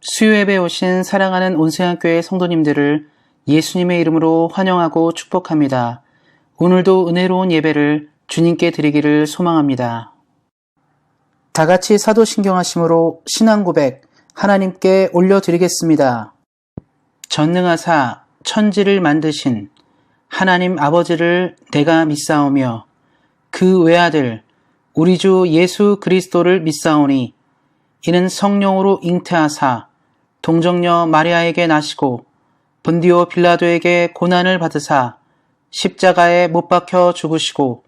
수요예배 오신 사랑하는 온세안교회 성도님들을 예수님의 이름으로 환영하고 축복합니다. 오늘도 은혜로운 예배를 주님께 드리기를 소망합니다. 다같이 사도신경하심으로 신앙고백 하나님께 올려드리겠습니다. 전능하사 천지를 만드신 하나님 아버지를 내가 믿사오며 그 외아들 우리 주 예수 그리스도를 믿사오니 이는 성령으로 잉태하사 동정녀 마리아에게 나시고 본디오 빌라도에게 고난을 받으사 십자가에 못 박혀 죽으시고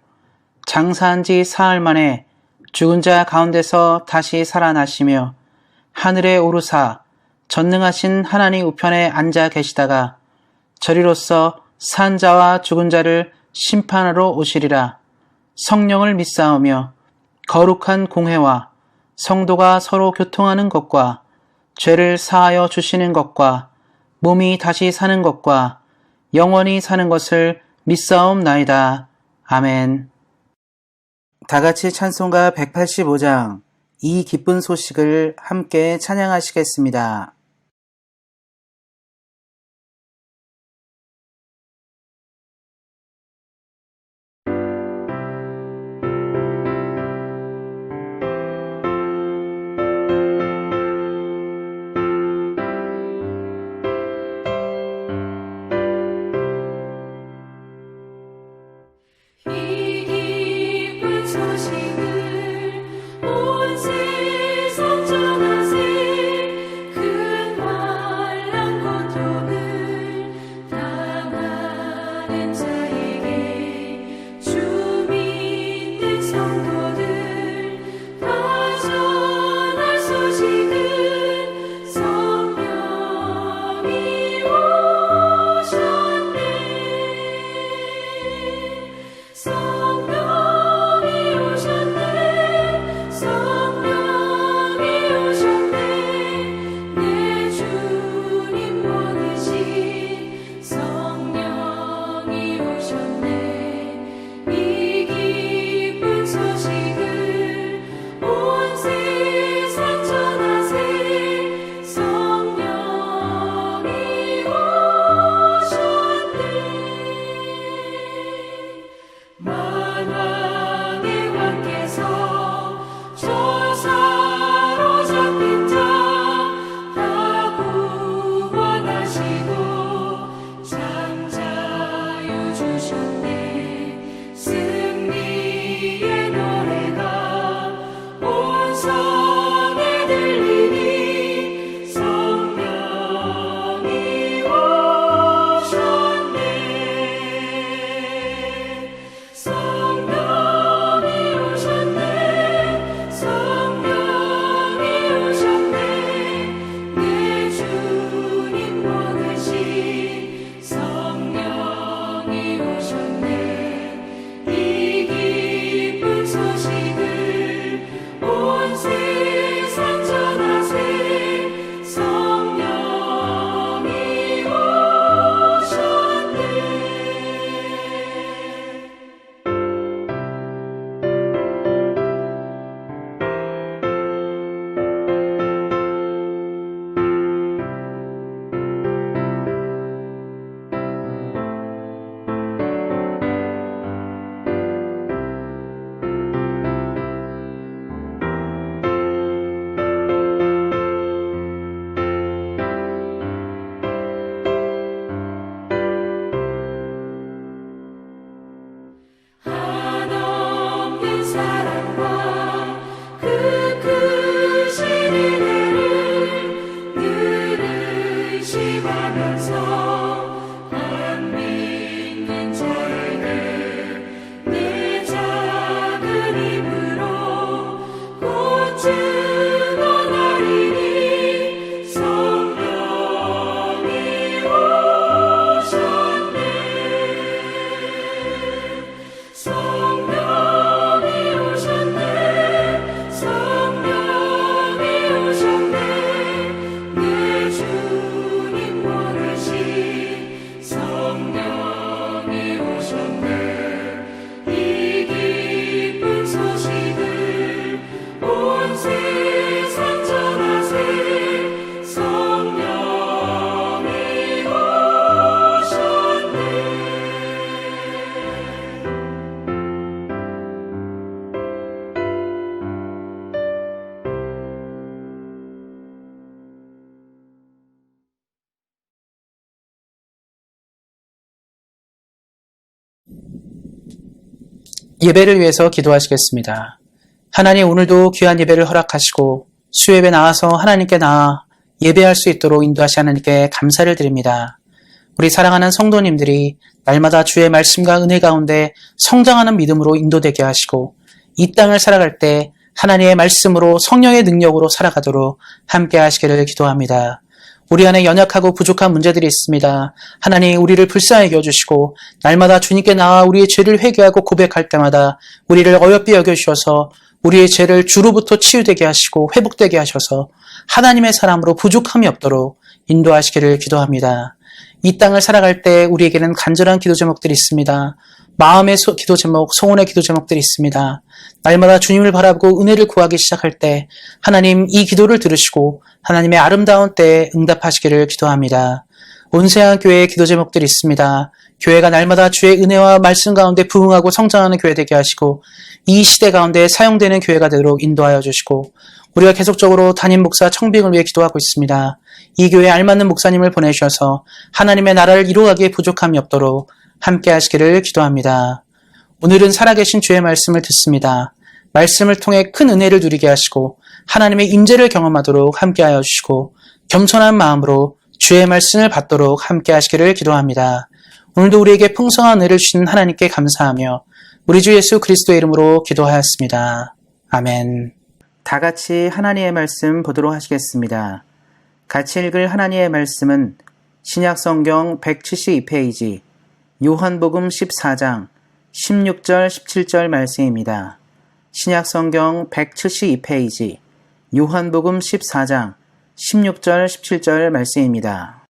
장사한 지 사흘 만에 죽은 자 가운데서 다시 살아나시며 하늘에 오르사 전능하신 하나님 우편에 앉아 계시다가 저리로서 산 자와 죽은 자를 심판하러 오시리라. 성령을 믿사오며 거룩한 공회와 성도가 서로 교통하는 것과 죄를 사하여 주시는 것과 몸이 다시 사는 것과 영원히 사는 것을 믿사옵나이다. 아멘. 다같이 찬송가 185장 이 기쁜 소식을 함께 찬양하시겠습니다. 소식을 온 세상 전하세 그 예배를 위해서 기도하시겠습니다. 하나님, 오늘도 귀한 예배를 허락하시고 수예배 나와서 하나님께 나아 예배할 수 있도록 인도하시 하나님께 감사를 드립니다. 우리 사랑하는 성도님들이 날마다 주의 말씀과 은혜 가운데 성장하는 믿음으로 인도되게 하시고 이 땅을 살아갈 때 하나님의 말씀으로 성령의 능력으로 살아가도록 함께 하시기를 기도합니다. 우리 안에 연약하고 부족한 문제들이 있습니다. 하나님, 우리를 불쌍히 여겨주시고 날마다 주님께 나와 우리의 죄를 회개하고 고백할 때마다 우리를 어여삐 여겨주셔서 우리의 죄를 주로부터 치유되게 하시고 회복되게 하셔서 하나님의 사람으로 부족함이 없도록 인도하시기를 기도합니다. 이 땅을 살아갈 때 우리에게는 간절한 기도 제목들이 있습니다. 마음의 기도 제목, 소원의 기도 제목들이 있습니다. 날마다 주님을 바라보고 은혜를 구하기 시작할 때 하나님 이 기도를 들으시고 하나님의 아름다운 때에 응답하시기를 기도합니다. 온세한 교회의 기도 제목들이 있습니다. 교회가 날마다 주의 은혜와 말씀 가운데 부흥하고 성장하는 교회 되게 하시고 이 시대 가운데 사용되는 교회가 되도록 인도하여 주시고 우리가 계속적으로 담임 목사 청빙을 위해 기도하고 있습니다. 이 교회에 알맞는 목사님을 보내주셔서 하나님의 나라를 이루어가기에 부족함이 없도록 함께 하시기를 기도합니다. 오늘은 살아계신 주의 말씀을 듣습니다. 말씀을 통해 큰 은혜를 누리게 하시고 하나님의 임재를 경험하도록 함께하여 주시고 겸손한 마음으로 주의 말씀을 받도록 함께 하시기를 기도합니다. 오늘도 우리에게 풍성한 은혜를 주신 하나님께 감사하며 우리 주 예수 그리스도의 이름으로 기도하였습니다. 아멘. 다 같이 하나님의 말씀 보도록 하시겠습니다. 같이 읽을 하나님의 말씀은 신약성경 172페이지 요한복음 14장 16절 17절 말씀입니다. 신약성경 172페이지 요한복음 14장 16절 17절 말씀입니다.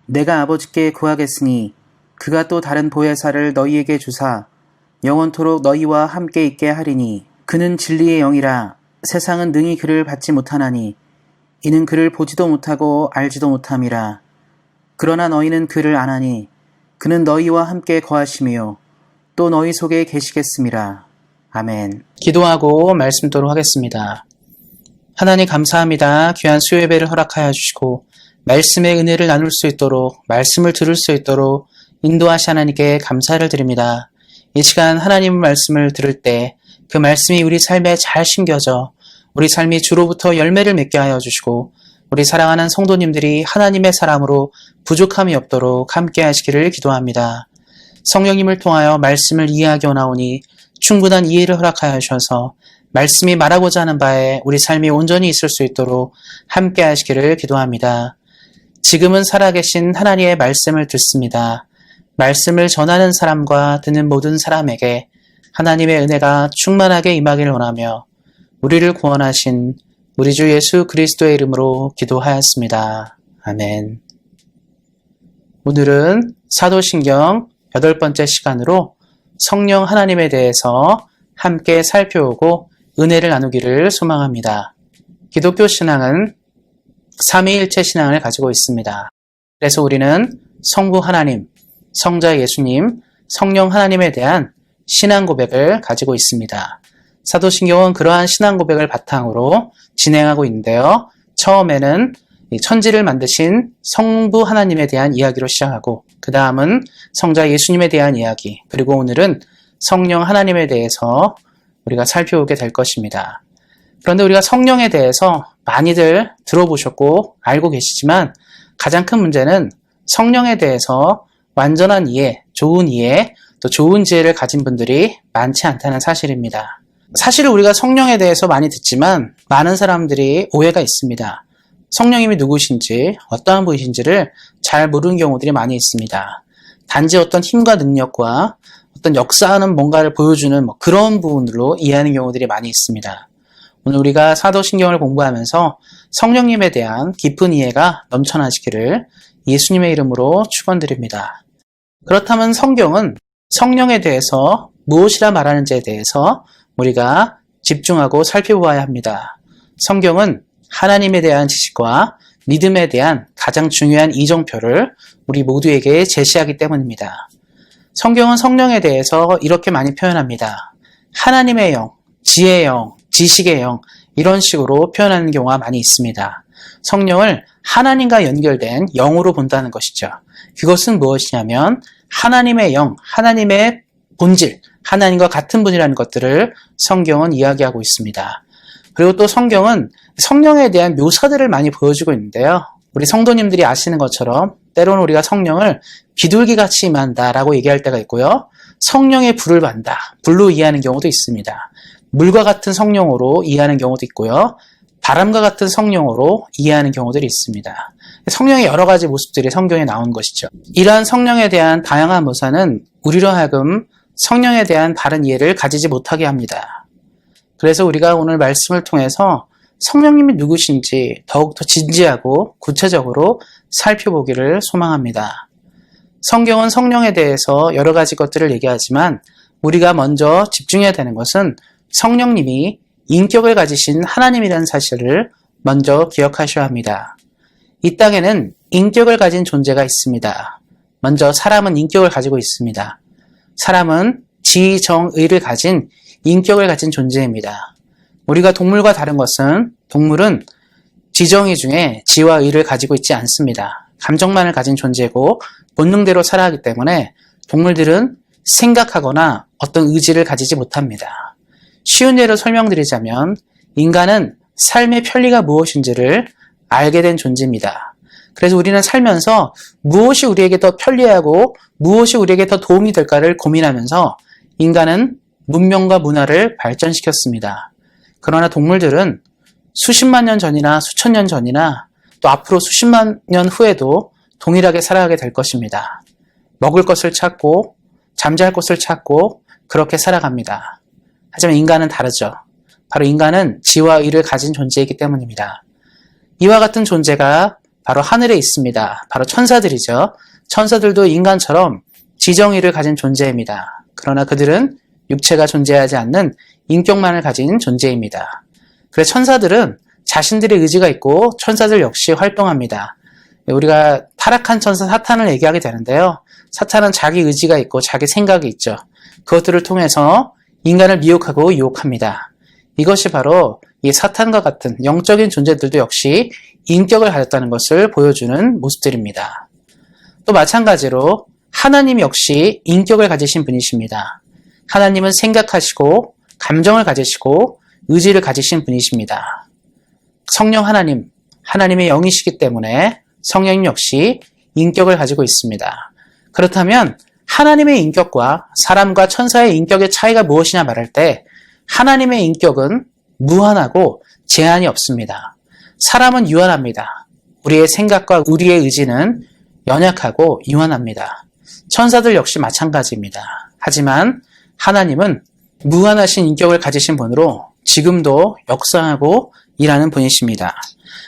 내가 아버지께 구하겠으니 그가 또 다른 보혜사를 너희에게 주사 영원토록 너희와 함께 있게 하리니 그는 진리의 영이라 세상은 능히 그를 받지 못하나니 이는 그를 보지도 못하고 알지도 못함이라. 그러나 너희는 그를 아나니 그는 너희와 함께 거하시며 또 너희 속에 계시겠음이라. 아멘. 기도하고 말씀도록 하겠습니다. 하나님 감사합니다. 귀한 수요예배를 허락하여 주시고 말씀의 은혜를 나눌 수 있도록 말씀을 들을 수 있도록 인도하시 하나님께 감사를 드립니다. 이 시간 하나님의 말씀을 들을 때 그 말씀이 우리 삶에 잘 심겨져 우리 삶이 주로부터 열매를 맺게 하여 주시고 우리 사랑하는 성도님들이 하나님의 사람으로 부족함이 없도록 함께 하시기를 기도합니다. 성령님을 통하여 말씀을 이해하게 원하오니 충분한 이해를 허락하여 주셔서 말씀이 말하고자 하는 바에 우리 삶이 온전히 있을 수 있도록 함께 하시기를 기도합니다. 지금은 살아계신 하나님의 말씀을 듣습니다. 말씀을 전하는 사람과 듣는 모든 사람에게 하나님의 은혜가 충만하게 임하기를 원하며 우리를 구원하신 우리 주 예수 그리스도의 이름으로 기도하였습니다. 아멘. 오늘은 사도신경 8번째 시간으로 성령 하나님에 대해서 함께 살펴보고 은혜를 나누기를 소망합니다. 기독교 신앙은 삼위일체 신앙을 가지고 있습니다. 그래서 우리는 성부 하나님, 성자 예수님, 성령 하나님에 대한 신앙 고백을 가지고 있습니다. 사도신경은 그러한 신앙 고백을 바탕으로 진행하고 있는데요. 처음에는 천지를 만드신 성부 하나님에 대한 이야기로 시작하고 그 다음은 성자 예수님에 대한 이야기, 그리고 오늘은 성령 하나님에 대해서 우리가 살펴보게 될 것입니다. 그런데 우리가 성령에 대해서 많이들 들어보셨고 알고 계시지만 가장 큰 문제는 성령에 대해서 완전한 이해, 좋은 이해, 또 좋은 지혜를 가진 분들이 많지 않다는 사실입니다. 사실 우리가 성령에 대해서 많이 듣지만 많은 사람들이 오해가 있습니다. 성령님이 누구신지, 어떠한 분이신지를 잘 모르는 경우들이 많이 있습니다. 단지 어떤 힘과 능력과 어떤 역사하는 뭔가를 보여주는 그런 부분으로 이해하는 경우들이 많이 있습니다. 오늘 우리가 사도신경을 공부하면서 성령님에 대한 깊은 이해가 넘쳐나시기를 예수님의 이름으로 축원드립니다. 그렇다면 성경은 성령에 대해서 무엇이라 말하는지에 대해서 우리가 집중하고 살펴보아야 합니다. 성경은 하나님에 대한 지식과 믿음에 대한 가장 중요한 이정표를 우리 모두에게 제시하기 때문입니다. 성경은 성령에 대해서 이렇게 많이 표현합니다. 하나님의 영, 지혜의 영, 지식의 영, 이런 식으로 표현하는 경우가 많이 있습니다. 성령을 하나님과 연결된 영으로 본다는 것이죠. 그것은 무엇이냐면 하나님의 영, 하나님의 본질, 하나님과 같은 분이라는 것들을 성경은 이야기하고 있습니다. 그리고 또 성경은 성령에 대한 묘사들을 많이 보여주고 있는데요. 우리 성도님들이 아시는 것처럼 때로는 우리가 성령을 비둘기같이 임한다라고 얘기할 때가 있고요. 성령의 불을 받는다, 불로 이해하는 경우도 있습니다. 물과 같은 성령으로 이해하는 경우도 있고요. 바람과 같은 성령으로 이해하는 경우들이 있습니다. 성령의 여러 가지 모습들이 성경에 나온 것이죠. 이러한 성령에 대한 다양한 묘사는 우리로 하여금 성령에 대한 바른 이해를 가지지 못하게 합니다. 그래서 우리가 오늘 말씀을 통해서 성령님이 누구신지 더욱더 진지하고 구체적으로 살펴보기를 소망합니다. 성경은 성령에 대해서 여러 가지 것들을 얘기하지만 우리가 먼저 집중해야 되는 것은 성령님이 인격을 가지신 하나님이라는 사실을 먼저 기억하셔야 합니다. 이 땅에는 인격을 가진 존재가 있습니다. 먼저 사람은 인격을 가지고 있습니다. 사람은 지, 정, 의를 가진 인격을 가진 존재입니다. 우리가 동물과 다른 것은 동물은 지정의 중에 지와 의를 가지고 있지 않습니다. 감정만을 가진 존재고 본능대로 살아가기 때문에 동물들은 생각하거나 어떤 의지를 가지지 못합니다. 쉬운 예로 설명드리자면 인간은 삶의 편리가 무엇인지를 알게 된 존재입니다. 그래서 우리는 살면서 무엇이 우리에게 더 편리하고 무엇이 우리에게 더 도움이 될까를 고민하면서 인간은 문명과 문화를 발전시켰습니다. 그러나 동물들은 수십만 년 전이나 수천 년 전이나 또 앞으로 수십만 년 후에도 동일하게 살아가게 될 것입니다. 먹을 것을 찾고 잠잘 곳을 찾고 그렇게 살아갑니다. 하지만 인간은 다르죠. 바로 인간은 지와 의를 가진 존재이기 때문입니다. 이와 같은 존재가 바로 하늘에 있습니다. 바로 천사들이죠. 천사들도 인간처럼 지정의를 가진 존재입니다. 그러나 그들은 육체가 존재하지 않는 인격만을 가진 존재입니다. 그래서 천사들은 자신들의 의지가 있고 천사들 역시 활동합니다. 우리가 타락한 천사 사탄을 얘기하게 되는데요. 사탄은 자기 의지가 있고 자기 생각이 있죠. 그것들을 통해서 인간을 미혹하고 유혹합니다. 이것이 바로 이 사탄과 같은 영적인 존재들도 역시 인격을 가졌다는 것을 보여주는 모습들입니다. 또 마찬가지로 하나님 역시 인격을 가지신 분이십니다. 하나님은 생각하시고 감정을 가지시고 의지를 가지신 분이십니다. 성령 하나님, 하나님의 영이시기 때문에 성령 역시 인격을 가지고 있습니다. 그렇다면 하나님의 인격과 사람과 천사의 인격의 차이가 무엇이냐 말할 때 하나님의 인격은 무한하고 제한이 없습니다. 사람은 유한합니다. 우리의 생각과 우리의 의지는 연약하고 유한합니다. 천사들 역시 마찬가지입니다. 하지만 하나님은 무한하신 인격을 가지신 분으로 지금도 역사하고 일하는 분이십니다.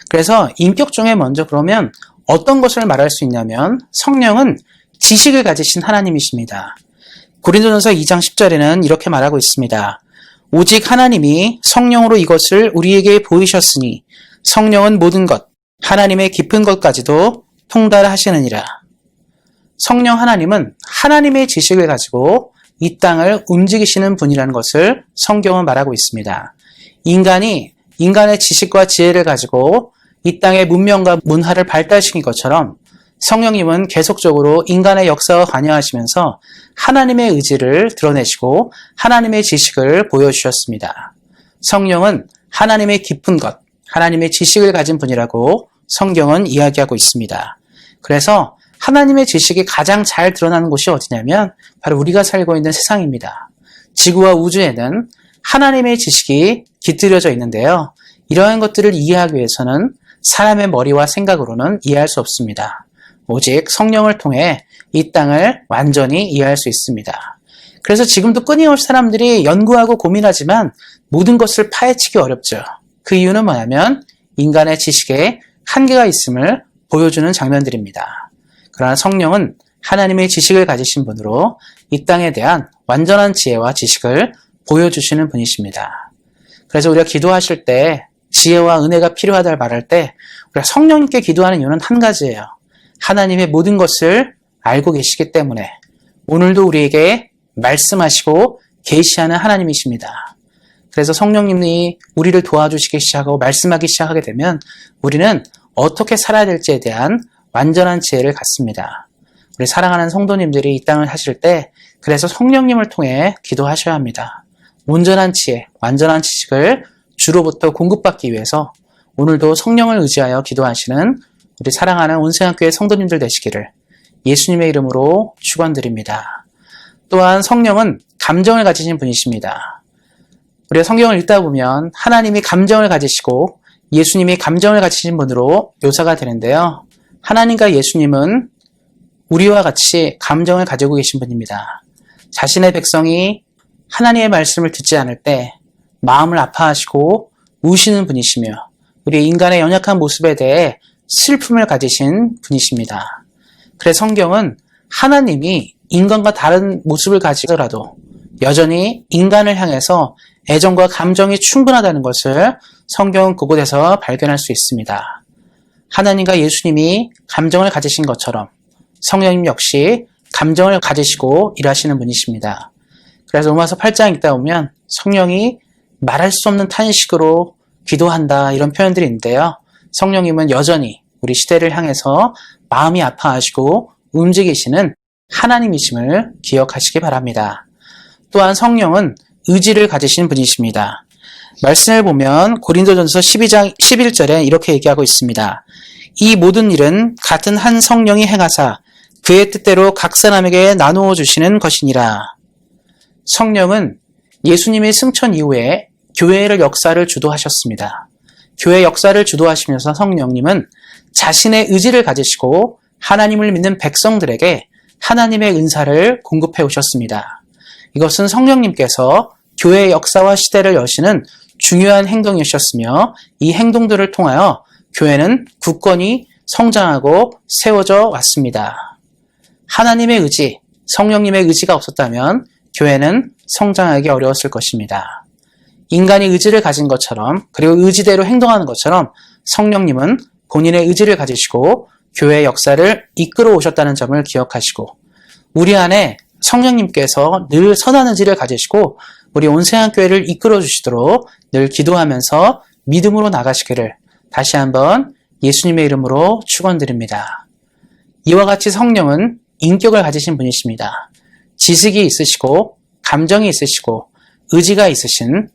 그래서 인격 중에 먼저 그러면 어떤 것을 말할 수 있냐면 성령은 지식을 가지신 하나님이십니다. 고린도전서 2장 10절에는 이렇게 말하고 있습니다. 오직 하나님이 성령으로 이것을 우리에게 보이셨으니 성령은 모든 것, 하나님의 깊은 것까지도 통달하시느니라. 성령 하나님은 하나님의 지식을 가지고 이 땅을 움직이시는 분이라는 것을 성경은 말하고 있습니다. 인간이 인간의 지식과 지혜를 가지고 이 땅의 문명과 문화를 발달시킨 것처럼 성령님은 계속적으로 인간의 역사와 관여하시면서 하나님의 의지를 드러내시고 하나님의 지식을 보여주셨습니다. 성령은 하나님의 깊은 것, 하나님의 지식을 가진 분이라고 성경은 이야기하고 있습니다. 그래서 하나님의 지식이 가장 잘 드러나는 곳이 어디냐면 바로 우리가 살고 있는 세상입니다. 지구와 우주에는 하나님의 지식이 깃들여져 있는데요. 이러한 것들을 이해하기 위해서는 사람의 머리와 생각으로는 이해할 수 없습니다. 오직 성령을 통해 이 땅을 완전히 이해할 수 있습니다. 그래서 지금도 끊임없이 사람들이 연구하고 고민하지만 모든 것을 파헤치기 어렵죠. 그 이유는 뭐냐면 인간의 지식에 한계가 있음을 보여주는 장면들입니다. 그러나 성령은 하나님의 지식을 가지신 분으로 이 땅에 대한 완전한 지혜와 지식을 보여주시는 분이십니다. 그래서 우리가 기도하실 때 지혜와 은혜가 필요하다를 말할 때 우리가 성령님께 기도하는 이유는 한 가지예요. 하나님의 모든 것을 알고 계시기 때문에 오늘도 우리에게 말씀하시고 계시하는 하나님이십니다. 그래서 성령님이 우리를 도와주시기 시작하고 말씀하기 시작하게 되면 우리는 어떻게 살아야 될지에 대한 완전한 지혜를 갖습니다. 우리 사랑하는 성도님들이 이 땅을 사실 때 그래서 성령님을 통해 기도하셔야 합니다. 온전한 지혜, 완전한 지식을 주로부터 공급받기 위해서 오늘도 성령을 의지하여 기도하시는 우리 사랑하는 온생학교의 성도님들 되시기를 예수님의 이름으로 축원드립니다. 또한 성령은 감정을 가지신 분이십니다. 우리가 성경을 읽다 보면 하나님이 감정을 가지시고 예수님이 감정을 가지신 분으로 묘사가 되는데요. 하나님과 예수님은 우리와 같이 감정을 가지고 계신 분입니다. 자신의 백성이 하나님의 말씀을 듣지 않을 때 마음을 아파하시고 우시는 분이시며 우리 인간의 연약한 모습에 대해 슬픔을 가지신 분이십니다. 그래서 성경은 하나님이 인간과 다른 모습을 가지더라도 여전히 인간을 향해서 애정과 감정이 충분하다는 것을 성경은 그곳에서 발견할 수 있습니다. 하나님과 예수님이 감정을 가지신 것처럼 성령님 역시 감정을 가지시고 일하시는 분이십니다. 그래서 로마서 8장 읽다 보면 성령이 말할 수 없는 탄식으로 기도한다 이런 표현들이 있는데요. 성령님은 여전히 우리 시대를 향해서 마음이 아파하시고 움직이시는 하나님이심을 기억하시기 바랍니다. 또한 성령은 의지를 가지신 분이십니다. 말씀을 보면 고린도전서 12장 11절에 이렇게 얘기하고 있습니다. 이 모든 일은 같은 한 성령이 행하사 그의 뜻대로 각 사람에게 나누어 주시는 것이니라. 성령은 예수님의 승천 이후에 교회를 역사를 주도하셨습니다. 교회 역사를 주도하시면서 성령님은 자신의 의지를 가지시고 하나님을 믿는 백성들에게 하나님의 은사를 공급해 오셨습니다. 이것은 성령님께서 교회의 역사와 시대를 여시는 중요한 행동이셨으며 이 행동들을 통하여 교회는 굳건히 성장하고 세워져 왔습니다. 하나님의 의지, 성령님의 의지가 없었다면 교회는 성장하기 어려웠을 것입니다. 인간이 의지를 가진 것처럼 그리고 의지대로 행동하는 것처럼 성령님은 본인의 의지를 가지시고 교회의 역사를 이끌어 오셨다는 점을 기억하시고 우리 안에 성령님께서 늘 선한 의지를 가지시고 우리 온생학교회를 이끌어 주시도록 늘 기도하면서 믿음으로 나가시기를 다시 한번 예수님의 이름으로 축원드립니다. 이와 같이 성령은 인격을 가지신 분이십니다. 지식이 있으시고 감정이 있으시고 의지가 있으신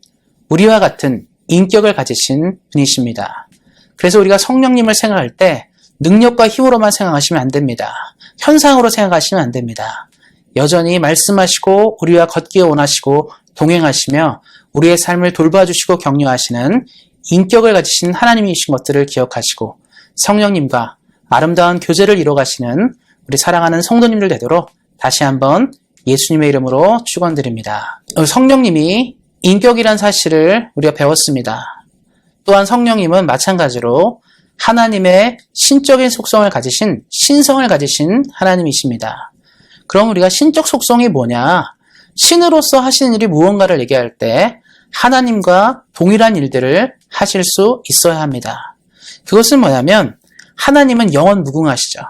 우리와 같은 인격을 가지신 분이십니다. 그래서 우리가 성령님을 생각할 때 능력과 힘으로만 생각하시면 안 됩니다. 현상으로 생각하시면 안 됩니다. 여전히 말씀하시고 우리와 걷기에 원하시고 동행하시며 우리의 삶을 돌봐주시고 격려하시는 인격을 가지신 하나님이신 것들을 기억하시고 성령님과 아름다운 교제를 이뤄가시는 우리 사랑하는 성도님들 되도록 다시 한번 예수님의 이름으로 축원드립니다. 성령님이 인격이란 사실을 우리가 배웠습니다. 또한 성령님은 마찬가지로 하나님의 신적인 속성을 가지신 신성을 가지신 하나님이십니다. 그럼 우리가 신적 속성이 뭐냐? 신으로서 하시는 일이 무언가를 얘기할 때 하나님과 동일한 일들을 하실 수 있어야 합니다. 그것은 뭐냐면 하나님은 영원 무궁하시죠.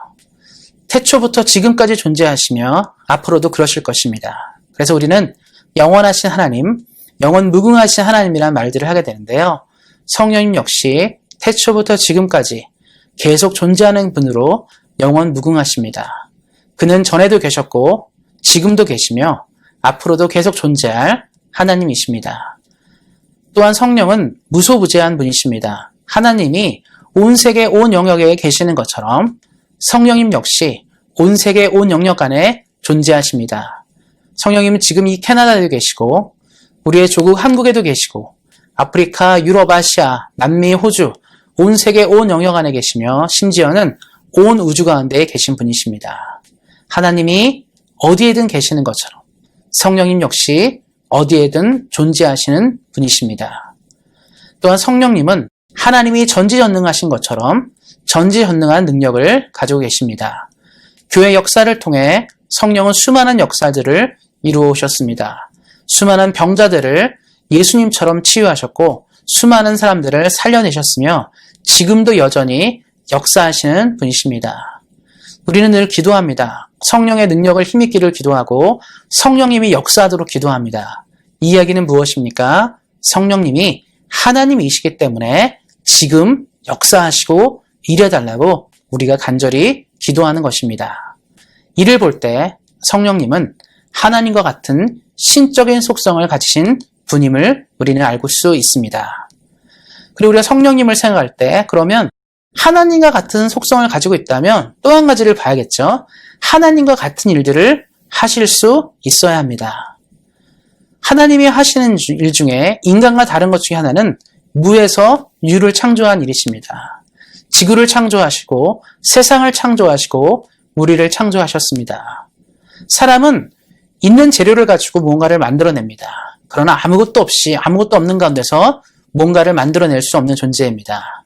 태초부터 지금까지 존재하시며 앞으로도 그러실 것입니다. 그래서 우리는 영원하신 하나님, 영원 무궁하신 하나님이라는 말들을 하게 되는데요. 성령님 역시 태초부터 지금까지 계속 존재하는 분으로 영원 무궁하십니다. 그는 전에도 계셨고 지금도 계시며 앞으로도 계속 존재할 하나님이십니다. 또한 성령은 무소부재한 분이십니다. 하나님이 온 세계 온 영역에 계시는 것처럼 성령님 역시 온 세계 온 영역 안에 존재하십니다. 성령님은 지금 이 캐나다에도 계시고 우리의 조국 한국에도 계시고 아프리카, 유럽, 아시아, 남미, 호주 온 세계 온 영역 안에 계시며 심지어는 온 우주 가운데 계신 분이십니다. 하나님이 어디에든 계시는 것처럼 성령님 역시 어디에든 존재하시는 분이십니다. 또한 성령님은 하나님이 전지전능하신 것처럼 전지전능한 능력을 가지고 계십니다. 교회 역사를 통해 성령은 수많은 역사들을 이루어 오셨습니다. 수많은 병자들을 예수님처럼 치유하셨고 수많은 사람들을 살려내셨으며 지금도 여전히 역사하시는 분이십니다. 우리는 늘 기도합니다. 성령의 능력을 힘입기를 기도하고 성령님이 역사하도록 기도합니다. 이 이야기는 무엇입니까? 성령님이 하나님이시기 때문에 지금 역사하시고 이래달라고 우리가 간절히 기도하는 것입니다. 이를 볼 때 성령님은 하나님과 같은 신적인 속성을 가지신 분임을 우리는 알 수 있습니다. 그리고 우리가 성령님을 생각할 때 그러면 하나님과 같은 속성을 가지고 있다면 또 한 가지를 봐야겠죠. 하나님과 같은 일들을 하실 수 있어야 합니다. 하나님이 하시는 일 중에 인간과 다른 것 중에 하나는 무에서 유를 창조한 일이십니다. 지구를 창조하시고 세상을 창조하시고 우리를 창조하셨습니다. 사람은 있는 재료를 가지고 뭔가를 만들어냅니다. 그러나 아무것도 없는 가운데서 뭔가를 만들어낼 수 없는 존재입니다.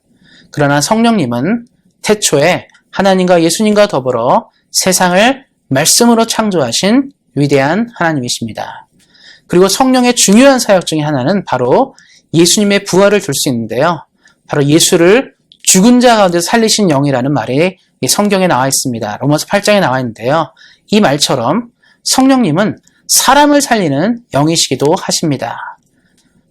그러나 성령님은 태초에 하나님과 예수님과 더불어 세상을 말씀으로 창조하신 위대한 하나님이십니다. 그리고 성령의 중요한 사역 중에 하나는 바로 예수님의 부활을 들 수 있는데요. 바로 예수를 죽은 자 가운데 살리신 영이라는 말이 성경에 나와 있습니다. 로마서 8장에 나와 있는데요. 이 말처럼 성령님은 사람을 살리는 영이시기도 하십니다.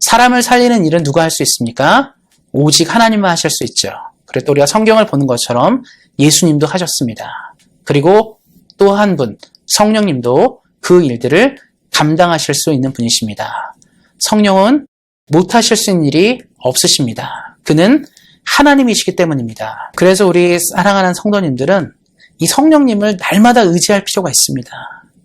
사람을 살리는 일은 누가 할 수 있습니까? 오직 하나님만 하실 수 있죠. 그래도 우리가 성경을 보는 것처럼 예수님도 하셨습니다. 그리고 또 한 분, 성령님도 그 일들을 감당하실 수 있는 분이십니다. 성령은 못하실 수 있는 일이 없으십니다. 그는 하나님이시기 때문입니다. 그래서 우리 사랑하는 성도님들은 이 성령님을 날마다 의지할 필요가 있습니다.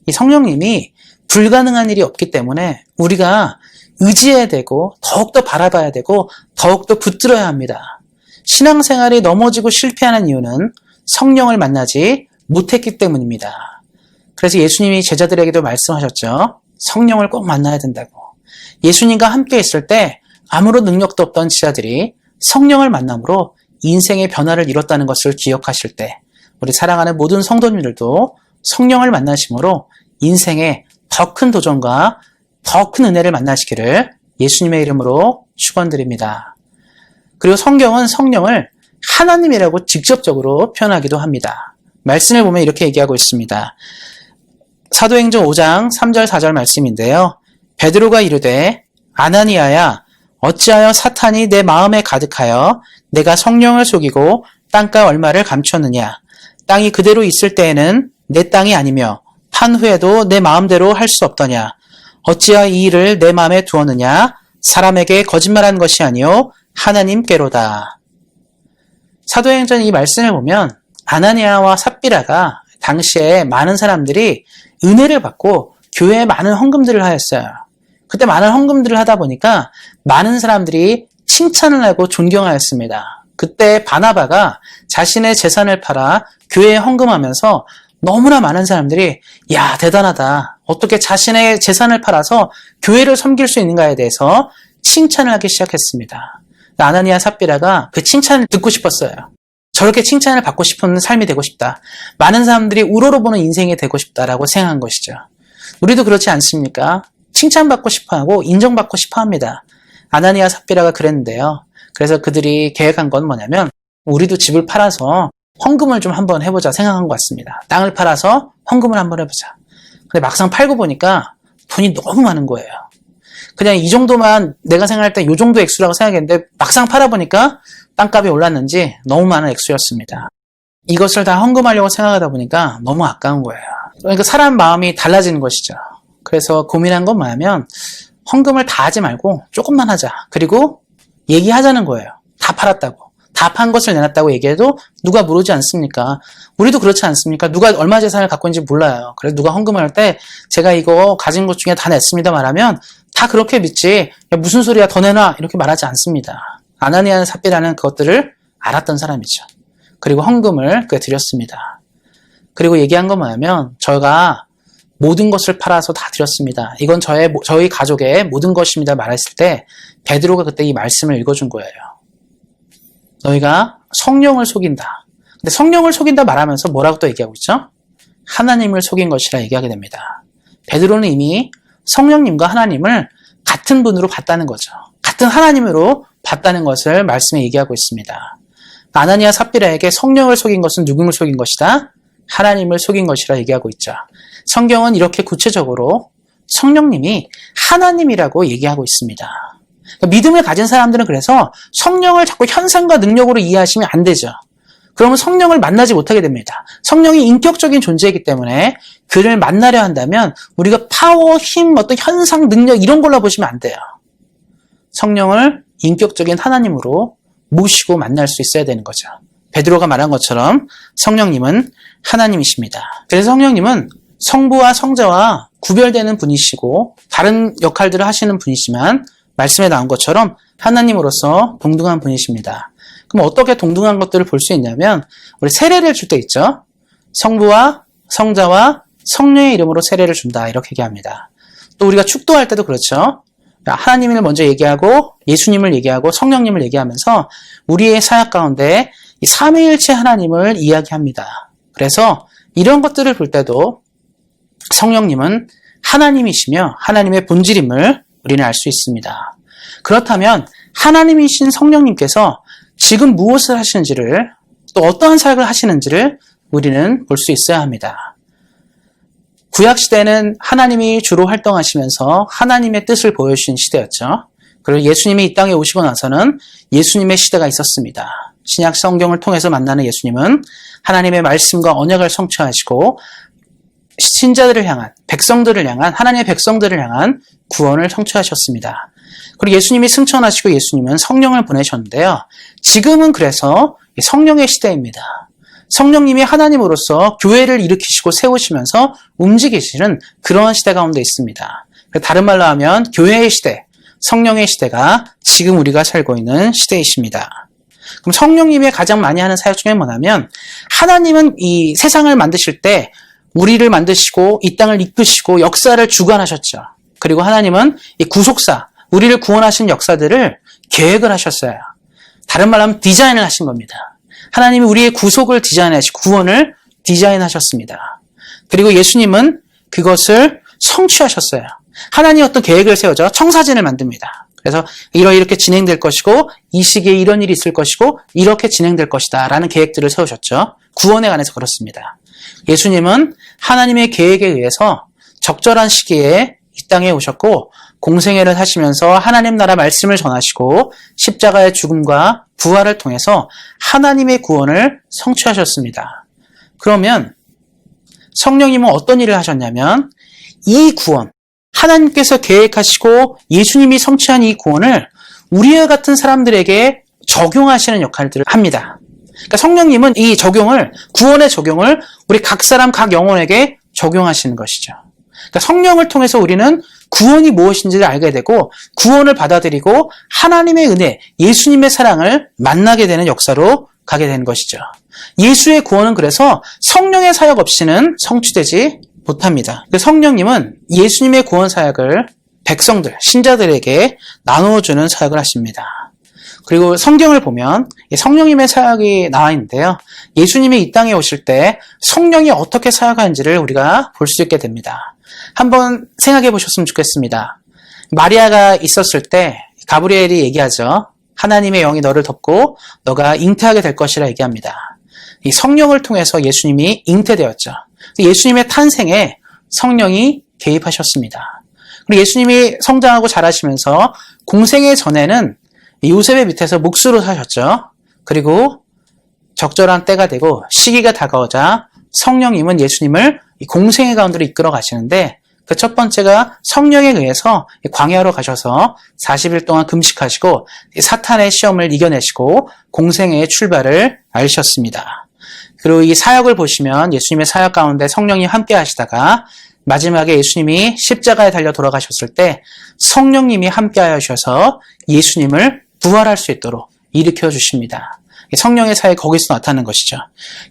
이 성령님이 불가능한 일이 없기 때문에 우리가 의지해야 되고 더욱더 바라봐야 되고 더욱더 붙들어야 합니다. 신앙생활이 넘어지고 실패하는 이유는 성령을 만나지 못했기 때문입니다. 그래서 예수님이 제자들에게도 말씀하셨죠. 성령을 꼭 만나야 된다고. 예수님과 함께 있을 때 아무런 능력도 없던 제자들이 성령을 만남으로 인생의 변화를 이뤘다는 것을 기억하실 때 우리 사랑하는 모든 성도님들도 성령을 만나심으로 인생의 더 큰 도전과 더 큰 은혜를 만나시기를 예수님의 이름으로 축원드립니다. 그리고 성경은 성령을 하나님이라고 직접적으로 표현하기도 합니다. 말씀을 보면 이렇게 얘기하고 있습니다. 사도행전 5장 3절 4절 말씀인데요. 베드로가 이르되 아나니아야 어찌하여 사탄이 내 마음에 가득하여 내가 성령을 속이고 땅가 얼마를 감추었느냐. 땅이 그대로 있을 때에는 내 땅이 아니며 판 후에도 내 마음대로 할 수 없더냐. 어찌하여 이 일을 내 마음에 두었느냐. 사람에게 거짓말한 것이 아니요 하나님께로다. 사도행전 이 말씀을 보면 아나니아와 삽비라가 당시에 많은 사람들이 은혜를 받고 교회에 많은 헌금들을 하였어요. 그때 많은 헌금들을 하다 보니까 많은 사람들이 칭찬을 하고 존경하였습니다. 그때 바나바가 자신의 재산을 팔아 교회에 헌금하면서 너무나 많은 사람들이 야 대단하다. 어떻게 자신의 재산을 팔아서 교회를 섬길 수 있는가에 대해서 칭찬을 하기 시작했습니다. 아나니아 삽비라가 그 칭찬을 듣고 싶었어요. 저렇게 칭찬을 받고 싶은 삶이 되고 싶다. 많은 사람들이 우러러보는 인생이 되고 싶다라고 생각한 것이죠. 우리도 그렇지 않습니까? 칭찬받고 싶어하고 인정받고 싶어합니다. 아나니아 삽비라가 그랬는데요. 그래서 그들이 계획한 건 뭐냐면 우리도 집을 팔아서 헌금을 좀 한번 해보자 생각한 것 같습니다. 땅을 팔아서 헌금을 한번 해보자. 근데 막상 팔고 보니까 돈이 너무 많은 거예요. 그냥 이 정도만 내가 생각할 때 이 정도 액수라고 생각했는데 막상 팔아보니까 땅값이 올랐는지 너무 많은 액수였습니다. 이것을 다 헌금하려고 생각하다 보니까 너무 아까운 거예요. 그러니까 사람 마음이 달라지는 것이죠. 그래서 고민한 건 뭐냐면 헌금을 다 하지 말고 조금만 하자. 그리고 얘기하자는 거예요. 다 팔았다고. 다 판 것을 내놨다고 얘기해도 누가 모르지 않습니까? 우리도 그렇지 않습니까? 누가 얼마 재산을 갖고 있는지 몰라요. 그래서 누가 헌금을 할 때 제가 이거 가진 것 중에 다 냈습니다 말하면 다 그렇게 믿지. 야, 무슨 소리야 더 내놔 이렇게 말하지 않습니다. 아나니아 삽비라는 그것들을 알았던 사람이죠. 그리고 헌금을 그에 드렸습니다. 그리고 얘기한 건 뭐냐면 저희가 모든 것을 팔아서 다 드렸습니다. 이건 저희 가족의 모든 것입니다 말했을 때 베드로가 그때 이 말씀을 읽어준 거예요. 너희가 성령을 속인다. 근데 성령을 속인다 말하면서 뭐라고 또 얘기하고 있죠? 하나님을 속인 것이라 얘기하게 됩니다. 베드로는 이미 성령님과 하나님을 같은 분으로 봤다는 거죠. 같은 하나님으로 봤다는 것을 말씀에 얘기하고 있습니다. 아나니아 삽비라에게 성령을 속인 것은 누구를 속인 것이다? 하나님을 속인 것이라 얘기하고 있죠. 성경은 이렇게 구체적으로 성령님이 하나님이라고 얘기하고 있습니다. 믿음을 가진 사람들은 그래서 성령을 자꾸 현상과 능력으로 이해하시면 안 되죠. 그러면 성령을 만나지 못하게 됩니다. 성령이 인격적인 존재이기 때문에 그를 만나려 한다면 우리가 파워, 힘, 어떤 현상, 능력 이런 걸로 보시면 안 돼요. 성령을 인격적인 하나님으로 모시고 만날 수 있어야 되는 거죠. 베드로가 말한 것처럼 성령님은 하나님이십니다. 그래서 성령님은 성부와 성자와 구별되는 분이시고 다른 역할들을 하시는 분이지만 말씀에 나온 것처럼 하나님으로서 동등한 분이십니다. 그럼 어떻게 동등한 것들을 볼 수 있냐면 우리 세례를 줄 때 있죠. 성부와 성자와 성령의 이름으로 세례를 준다 이렇게 얘기합니다. 또 우리가 축도할 때도 그렇죠. 하나님을 먼저 얘기하고 예수님을 얘기하고 성령님을 얘기하면서 우리의 사역 가운데 이 삼위일체 하나님을 이야기합니다. 그래서 이런 것들을 볼 때도 성령님은 하나님이시며 하나님의 본질임을 우리는 알 수 있습니다. 그렇다면 하나님이신 성령님께서 지금 무엇을 하시는지를 또 어떠한 사역을 하시는지를 우리는 볼 수 있어야 합니다. 구약시대는 하나님이 주로 활동하시면서 하나님의 뜻을 보여주신 시대였죠. 그리고 예수님이 이 땅에 오시고 나서는 예수님의 시대가 있었습니다. 신약 성경을 통해서 만나는 예수님은 하나님의 말씀과 언약을 성취하시고 신자들을 향한, 백성들을 향한, 하나님의 백성들을 향한 구원을 성취하셨습니다. 그리고 예수님이 승천하시고 예수님은 성령을 보내셨는데요. 지금은 그래서 성령의 시대입니다. 성령님이 하나님으로서 교회를 일으키시고 세우시면서 움직이시는 그러한 시대 가운데 있습니다. 다른 말로 하면 교회의 시대, 성령의 시대가 지금 우리가 살고 있는 시대이십니다. 그럼 성령님이 가장 많이 하는 사역 중에 뭐냐면 하나님은 이 세상을 만드실 때 우리를 만드시고 이 땅을 이끄시고 역사를 주관하셨죠. 그리고 하나님은 이 구속사, 우리를 구원하신 역사들을 계획을 하셨어요. 다른 말로 하면 디자인을 하신 겁니다. 하나님이 우리의 구속을 디자인하시고 구원을 디자인하셨습니다. 그리고 예수님은 그것을 성취하셨어요. 하나님이 어떤 계획을 세워서 청사진을 만듭니다. 그래서 이렇게 진행될 것이고 이 시기에 이런 일이 있을 것이고 이렇게 진행될 것이다 라는 계획들을 세우셨죠. 구원에 관해서 그렇습니다. 예수님은 하나님의 계획에 의해서 적절한 시기에 이 땅에 오셨고 공생애를 하시면서 하나님 나라 말씀을 전하시고 십자가의 죽음과 부활을 통해서 하나님의 구원을 성취하셨습니다. 그러면 성령님은 어떤 일을 하셨냐면 이 구원, 하나님께서 계획하시고 예수님이 성취한 이 구원을 우리와 같은 사람들에게 적용하시는 역할들을 합니다. 그러니까 성령님은 이 적용을, 구원의 적용을 우리 각 사람, 각 영혼에게 적용하시는 것이죠. 그러니까 성령을 통해서 우리는 구원이 무엇인지를 알게 되고 구원을 받아들이고 하나님의 은혜, 예수님의 사랑을 만나게 되는 역사로 가게 되는 것이죠. 예수의 구원은 그래서 성령의 사역 없이는 성취되지 못합니다. 성령님은 예수님의 구원 사역을 백성들, 신자들에게 나누어주는 사역을 하십니다. 그리고 성경을 보면 성령님의 사역이 나와 있는데요. 예수님이 이 땅에 오실 때 성령이 어떻게 사역하는지를 우리가 볼 수 있게 됩니다. 한번 생각해 보셨으면 좋겠습니다. 마리아가 있었을 때 가브리엘이 얘기하죠. 하나님의 영이 너를 덮고 너가 잉태하게 될 것이라 얘기합니다. 이 성령을 통해서 예수님이 잉태되었죠. 예수님의 탄생에 성령이 개입하셨습니다. 그리고 예수님이 성장하고 자라시면서 공생애 전에는 요셉의 밑에서 묵수로 사셨죠. 그리고 적절한 때가 되고 시기가 다가오자 성령님은 예수님을 공생애 가운데로 이끌어 가시는데 그 첫 번째가 성령에 의해서 광야로 가셔서 40일 동안 금식하시고 사탄의 시험을 이겨내시고 공생애의 출발을 알리셨습니다. 그리고 이 사역을 보시면 예수님의 사역 가운데 성령이 함께 하시다가 마지막에 예수님이 십자가에 달려 돌아가셨을 때 성령님이 함께 하셔서 예수님을 부활할 수 있도록 일으켜 주십니다. 성령의 사역이 거기서 나타나는 것이죠.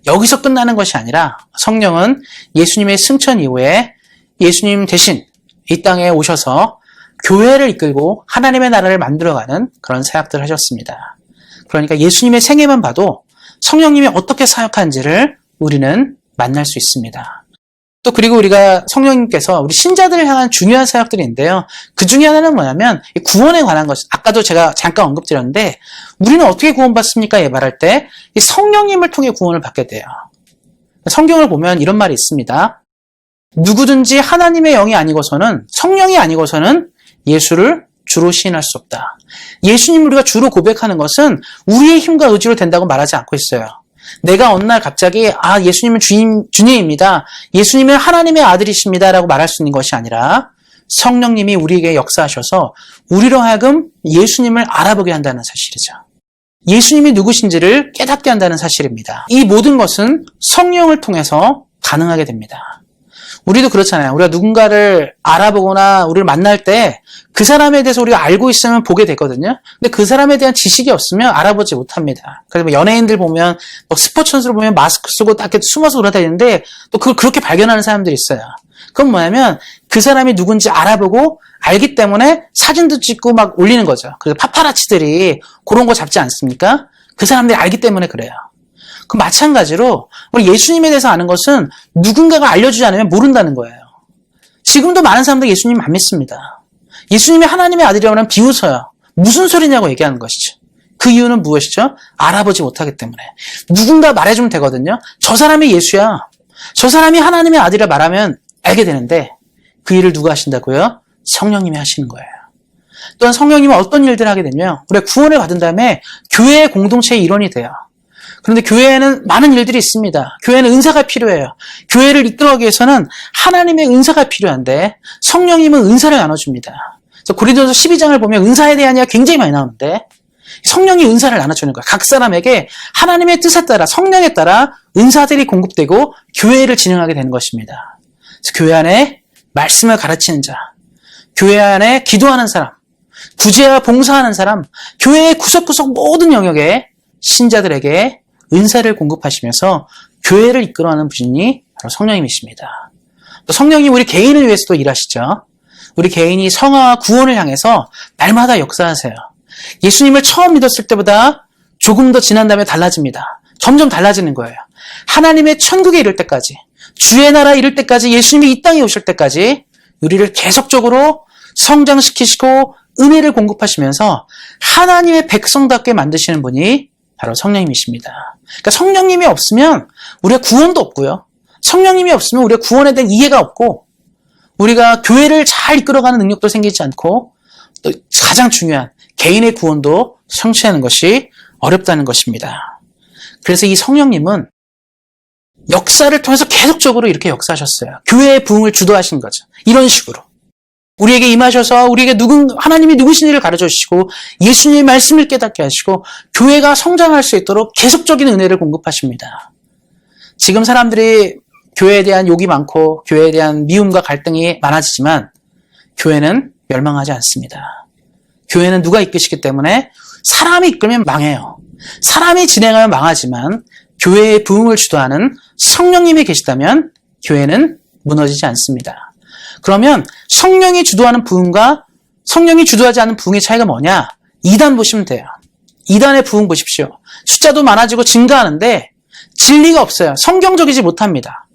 여기서 끝나는 것이 아니라 성령은 예수님의 승천 이후에 예수님 대신 이 땅에 오셔서 교회를 이끌고 하나님의 나라를 만들어가는 그런 사역들을 하셨습니다. 그러니까 예수님의 생애만 봐도 성령님이 어떻게 사역하는지를 우리는 만날 수 있습니다. 또 그리고 우리가 성령님께서 우리 신자들을 향한 중요한 사역들이 있는데요. 그 중에 하나는 뭐냐면 구원에 관한 것. 아까도 제가 잠깐 언급드렸는데 우리는 어떻게 구원받습니까? 예, 말할 때 이 성령님을 통해 구원을 받게 돼요. 성경을 보면 이런 말이 있습니다. 누구든지 하나님의 영이 아니고서는 성령이 아니고서는 예수를 주로 시인할 수 없다. 예수님을 우리가 주로 고백하는 것은 우리의 힘과 의지로 된다고 말하지 않고 있어요. 내가 어느 날 갑자기 예수님은 주님입니다. 예수님은 하나님의 아들이십니다. 라고 말할 수 있는 것이 아니라 성령님이 우리에게 역사하셔서 우리로 하여금 예수님을 알아보게 한다는 사실이죠. 예수님이 누구신지를 깨닫게 한다는 사실입니다. 이 모든 것은 성령을 통해서 가능하게 됩니다. 우리도 그렇잖아요. 우리가 누군가를 알아보거나 우리를 만날 때 그 사람에 대해서 우리가 알고 있으면 보게 되거든요. 근데 그 사람에 대한 지식이 없으면 알아보지 못합니다. 그래서 연예인들 보면, 스포츠 선수를 보면 마스크 쓰고 딱 이렇게 숨어서 돌아다니는데 또 그걸 그렇게 발견하는 사람들이 있어요. 그건 뭐냐면 그 사람이 누군지 알아보고 알기 때문에 사진도 찍고 막 올리는 거죠. 그래서 파파라치들이 그런 거 잡지 않습니까? 그 사람들이 알기 때문에 그래요. 그 마찬가지로 우리 예수님에 대해서 아는 것은 누군가가 알려주지 않으면 모른다는 거예요. 지금도 많은 사람들이 예수님 안 믿습니다. 예수님이 하나님의 아들이라면 비웃어요. 무슨 소리냐고 얘기하는 것이죠. 그 이유는 무엇이죠? 알아보지 못하기 때문에. 누군가 말해주면 되거든요. 저 사람이 예수야. 저 사람이 하나님의 아들이라 말하면 알게 되는데 그 일을 누가 하신다고요? 성령님이 하시는 거예요. 또한 성령님은 어떤 일들을 하게 되냐면 우리가 구원을 받은 다음에 교회의 공동체의 일원이 돼요. 그런데 교회에는 많은 일들이 있습니다. 교회는 은사가 필요해요. 교회를 이끌어가기 위해서는 하나님의 은사가 필요한데 성령님은 은사를 나눠줍니다. 그래서 고린도전서 12장을 보면 은사에 대한 이야기가 굉장히 많이 나오는데 성령이 은사를 나눠주는 거예요. 각 사람에게 하나님의 뜻에 따라 성령에 따라 은사들이 공급되고 교회를 진행하게 되는 것입니다. 그래서 교회 안에 말씀을 가르치는 자, 교회 안에 기도하는 사람, 구제와 봉사하는 사람, 교회의 구석구석 모든 영역에 신자들에게 은사를 공급하시면서 교회를 이끌어가는 분이 바로 성령님이십니다. 또 성령님 우리 개인을 위해서도 일하시죠. 우리 개인이 성화와 구원을 향해서 날마다 역사하세요. 예수님을 처음 믿었을 때보다 조금 더 지난 다음에 달라집니다. 점점 달라지는 거예요. 하나님의 천국에 이를 때까지, 주의 나라에 이를 때까지, 예수님이 이 땅에 오실 때까지 우리를 계속적으로 성장시키시고 은혜를 공급하시면서 하나님의 백성답게 만드시는 분이 바로 성령님이십니다. 그러니까 성령님이 없으면 우리가 구원도 없고요. 성령님이 없으면 우리가 구원에 대한 이해가 없고 우리가 교회를 잘 이끌어가는 능력도 생기지 않고 또 가장 중요한 개인의 구원도 성취하는 것이 어렵다는 것입니다. 그래서 이 성령님은 역사를 통해서 계속적으로 이렇게 역사하셨어요. 교회의 부흥을 주도하신 거죠. 이런 식으로. 우리에게 임하셔서 우리에게 하나님이 누구신지를 가르쳐 주시고 예수님의 말씀을 깨닫게 하시고 교회가 성장할 수 있도록 계속적인 은혜를 공급하십니다. 지금 사람들이 교회에 대한 욕이 많고 교회에 대한 미움과 갈등이 많아지지만 교회는 멸망하지 않습니다. 교회는 누가 이끄시기 때문에 사람이 이끌면 망해요. 사람이 진행하면 망하지만 교회의 부흥을 주도하는 성령님이 계시다면 교회는 무너지지 않습니다. 그러면 성령이 주도하는 부흥과 성령이 주도하지 않는 부흥의 차이가 뭐냐? 2단 보시면 돼요. 2단의 부흥 보십시오. 숫자도 많아지고 증가하는데 진리가 없어요. 성경적이지 못합니다.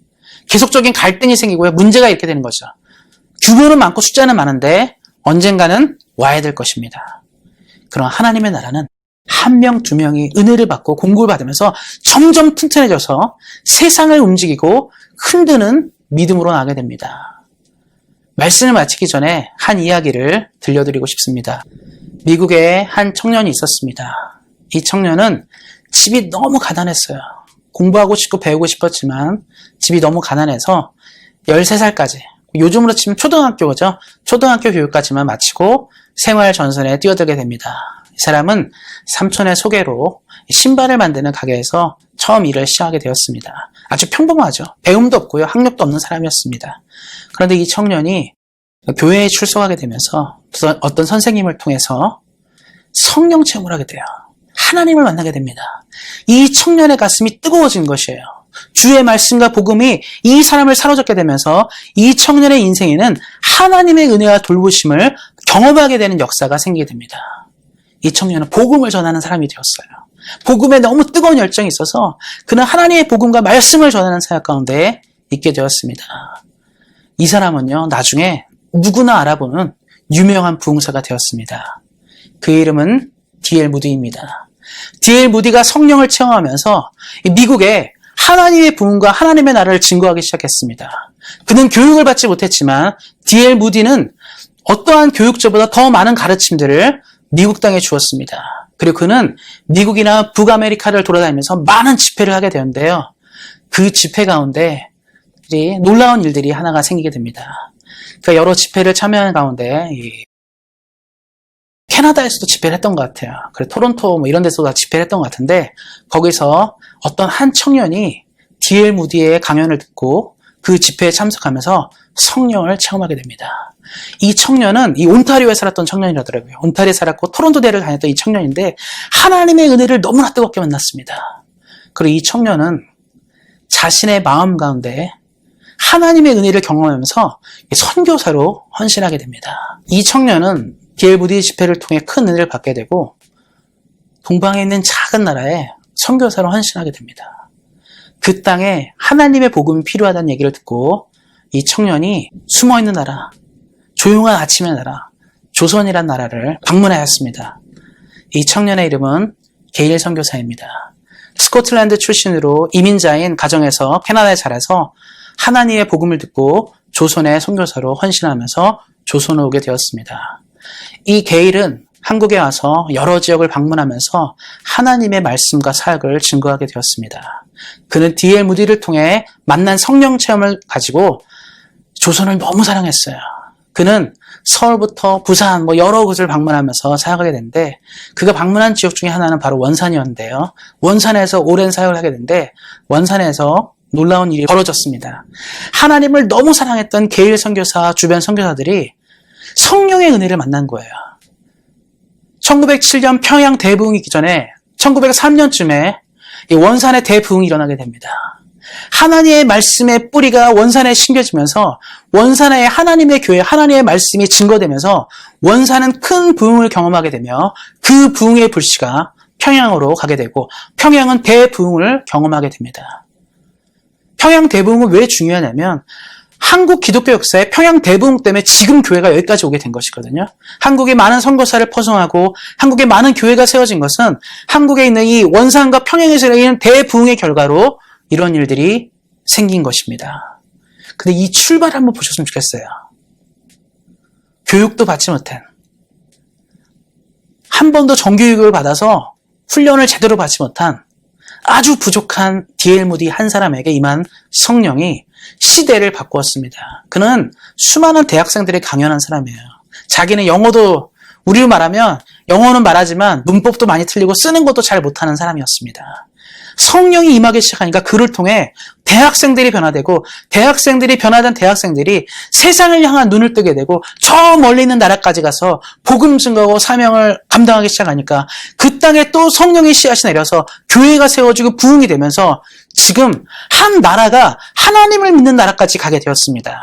계속적인 갈등이 생기고요. 문제가 이렇게 되는 거죠. 규모는 많고 숫자는 많은데 언젠가는 와야 될 것입니다. 그런 하나님의 나라는 한 명, 두 명이 은혜를 받고 공급을 받으면서 점점 튼튼해져서 세상을 움직이고 흔드는 믿음으로 나가게 됩니다. 말씀을 마치기 전에 한 이야기를 들려드리고 싶습니다. 미국에 한 청년이 있었습니다. 이 청년은 집이 너무 가난했어요. 공부하고 싶고 배우고 싶었지만 집이 너무 가난해서 13살까지, 요즘으로 치면 초등학교죠. 초등학교 교육까지만 마치고 생활 전선에 뛰어들게 됩니다. 이 사람은 삼촌의 소개로 신발을 만드는 가게에서 처음 일을 시작하게 되었습니다. 아주 평범하죠. 배움도 없고요. 학력도 없는 사람이었습니다. 그런데 이 청년이 교회에 출석하게 되면서 어떤 선생님을 통해서 성령 체험을 하게 돼요. 하나님을 만나게 됩니다. 이 청년의 가슴이 뜨거워진 것이에요. 주의 말씀과 복음이 이 사람을 사로잡게 되면서 이 청년의 인생에는 하나님의 은혜와 돌보심을 경험하게 되는 역사가 생기게 됩니다. 이 청년은 복음을 전하는 사람이 되었어요. 복음에 너무 뜨거운 열정이 있어서 그는 하나님의 복음과 말씀을 전하는 사역 가운데 있게 되었습니다. 이 사람은요, 나중에 누구나 알아보는 유명한 부흥사가 되었습니다. 그 이름은 D.L. 무디입니다. D.L. 무디가 성령을 체험하면서 미국에 하나님의 부흥과 하나님의 나라를 증거하기 시작했습니다. 그는 교육을 받지 못했지만 D.L. 무디는 어떠한 교육자보다 더 많은 가르침들을 미국 땅에 주었습니다. 그리고 그는 미국이나 북아메리카를 돌아다니면서 많은 집회를 하게 되는데요. 그 집회 가운데 놀라운 일들이 하나가 생기게 됩니다. 그러니까 여러 집회를 참여하는 가운데 캐나다에서도 집회를 했던 것 같아요. 그리고 토론토 뭐 이런 데서도 다 집회를 했던 것 같은데 거기서 어떤 한 청년이 D.L. 무디의 강연을 듣고 그 집회에 참석하면서 성령을 체험하게 됩니다. 이 청년은 이 온타리오에 살았던 청년이라더라고요. 온타리오에 살았고 토론토 대를 다녔던 이 청년인데 하나님의 은혜를 너무나 뜨겁게 만났습니다. 그리고 이 청년은 자신의 마음 가운데 하나님의 은혜를 경험하면서 선교사로 헌신하게 됩니다. 이 청년은 D.L. 무디 집회를 통해 큰 은혜를 받게 되고 동방에 있는 작은 나라에 선교사로 헌신하게 됩니다. 그 땅에 하나님의 복음이 필요하다는 얘기를 듣고 이 청년이 숨어있는 나라, 조용한 아침의 나라, 조선이란 나라를 방문하였습니다. 이 청년의 이름은 게일 선교사입니다. 스코틀랜드 출신으로 이민자인 가정에서 캐나다에 자라서 하나님의 복음을 듣고 조선의 선교사로 헌신하면서 조선에 오게 되었습니다. 이 게일은 한국에 와서 여러 지역을 방문하면서 하나님의 말씀과 사역을 증거하게 되었습니다. 그는 D.L. 무디를 통해 만난 성령 체험을 가지고 조선을 너무 사랑했어요. 그는 서울부터 부산 여러 곳을 방문하면서 사역하게 됐는데 그가 방문한 지역 중에 하나는 바로 원산이었는데요. 원산에서 오랜 사역을 하게 됐는데 원산에서 놀라운 일이 벌어졌습니다. 하나님을 너무 사랑했던 게일 선교사 주변 선교사들이 성령의 은혜를 만난 거예요. 1907년 평양 대부흥이 있기 전에 1903년쯤에 원산의 대부흥이 일어나게 됩니다. 하나님의 말씀의 뿌리가 원산에 심겨지면서 원산에 하나님의 교회, 하나님의 말씀이 증거되면서 원산은 큰 부흥을 경험하게 되며 그 부흥의 불씨가 평양으로 가게 되고 평양은 대부흥을 경험하게 됩니다. 평양 대부흥은 왜 중요하냐면 한국 기독교 역사에 평양 대부흥 때문에 지금 교회가 여기까지 오게 된 것이거든요. 한국에 많은 선교사를 포송하고 한국에 많은 교회가 세워진 것은 한국에 있는 이 원산과 평양에서 일어나는 대부흥의 결과로 이런 일들이 생긴 것입니다. 근데 이 출발을 한번 보셨으면 좋겠어요. 교육도 받지 못한, 한 번도 정규교육을 받아서 훈련을 제대로 받지 못한 아주 부족한 D.L. 무디 한 사람에게 임한 성령이 시대를 바꾸었습니다. 그는 수많은 대학생들이 강연한 사람이에요. 자기는 영어도 우리로 말하면 영어는 말하지만 문법도 많이 틀리고 쓰는 것도 잘 못하는 사람이었습니다. 성령이 임하기 시작하니까 그를 통해 대학생들이 변화되고 대학생들이 변화된 대학생들이 세상을 향한 눈을 뜨게 되고 저 멀리 있는 나라까지 가서 복음 증거하고 사명을 감당하기 시작하니까 그 땅에 또 성령의 씨앗이 내려서 교회가 세워지고 부흥이 되면서 지금 한 나라가 하나님을 믿는 나라까지 가게 되었습니다.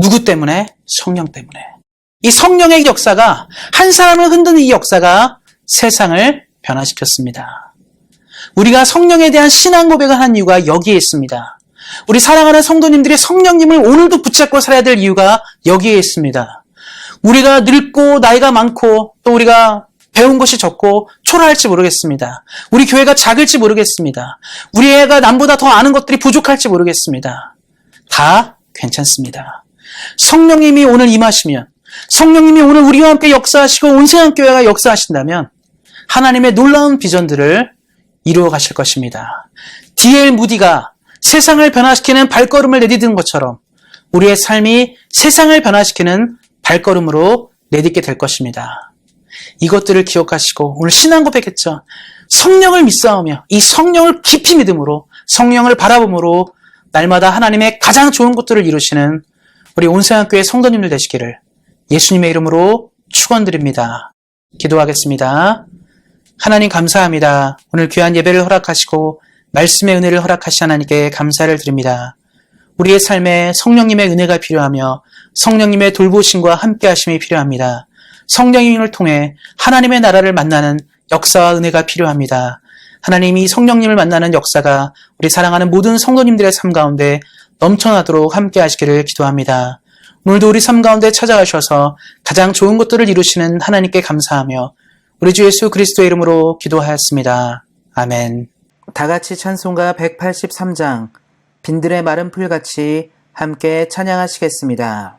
누구 때문에? 성령 때문에. 이 성령의 역사가 한 사람을 흔드는 이 역사가 세상을 변화시켰습니다. 우리가 성령에 대한 신앙 고백을 하는 이유가 여기에 있습니다. 우리 사랑하는 성도님들이 성령님을 오늘도 붙잡고 살아야 될 이유가 여기에 있습니다. 우리가 늙고 나이가 많고 또 우리가 배운 것이 적고 초라할지 모르겠습니다. 우리 교회가 작을지 모르겠습니다. 우리 애가 남보다 더 아는 것들이 부족할지 모르겠습니다. 다 괜찮습니다. 성령님이 오늘 임하시면, 성령님이 오늘 우리와 함께 역사하시고 온세상교회가 역사하신다면 하나님의 놀라운 비전들을 이루어 가실 것입니다. D.L. 무디가 세상을 변화시키는 발걸음을 내디디는 것처럼 우리의 삶이 세상을 변화시키는 발걸음으로 내딛게 될 것입니다. 이것들을 기억하시고 오늘 신앙 고백했죠. 성령을 믿사오며 이 성령을 깊이 믿음으로 성령을 바라봄으로 날마다 하나님의 가장 좋은 것들을 이루시는 우리 온세상교회 성도님들 되시기를 예수님의 이름으로 축원드립니다. 기도하겠습니다. 하나님 감사합니다. 오늘 귀한 예배를 허락하시고 말씀의 은혜를 허락하신 하나님께 감사를 드립니다. 우리의 삶에 성령님의 은혜가 필요하며 성령님의 돌보심과 함께하심이 필요합니다. 성령님을 통해 하나님의 나라를 만나는 역사와 은혜가 필요합니다. 하나님이 성령님을 만나는 역사가 우리 사랑하는 모든 성도님들의 삶 가운데 넘쳐나도록 함께하시기를 기도합니다. 오늘도 우리 삶 가운데 찾아가셔서 가장 좋은 것들을 이루시는 하나님께 감사하며 우리 주 예수 그리스도의 이름으로 기도하였습니다. 아멘. 다 같이 찬송가 183장 빈들의 마른 풀같이 함께 찬양하시겠습니다.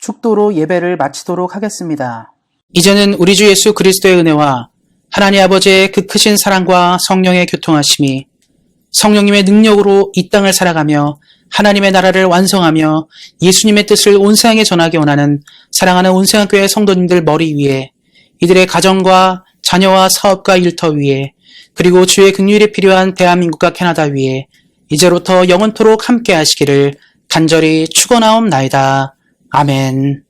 축도로 예배를 마치도록 하겠습니다. 이제는 우리 주 예수 그리스도의 은혜와 하나님 아버지의 그 크신 사랑과 성령의 교통하심이 성령님의 능력으로 이 땅을 살아가며 하나님의 나라를 완성하며 예수님의 뜻을 온 세상에 전하기 원하는 사랑하는 온세상교회 성도님들 머리 위에, 이들의 가정과 자녀와 사업과 일터 위에, 그리고 주의 긍휼이 필요한 대한민국과 캐나다 위에 이제로부터 영원토록 함께 하시기를 간절히 축원하옵나이다. 아멘.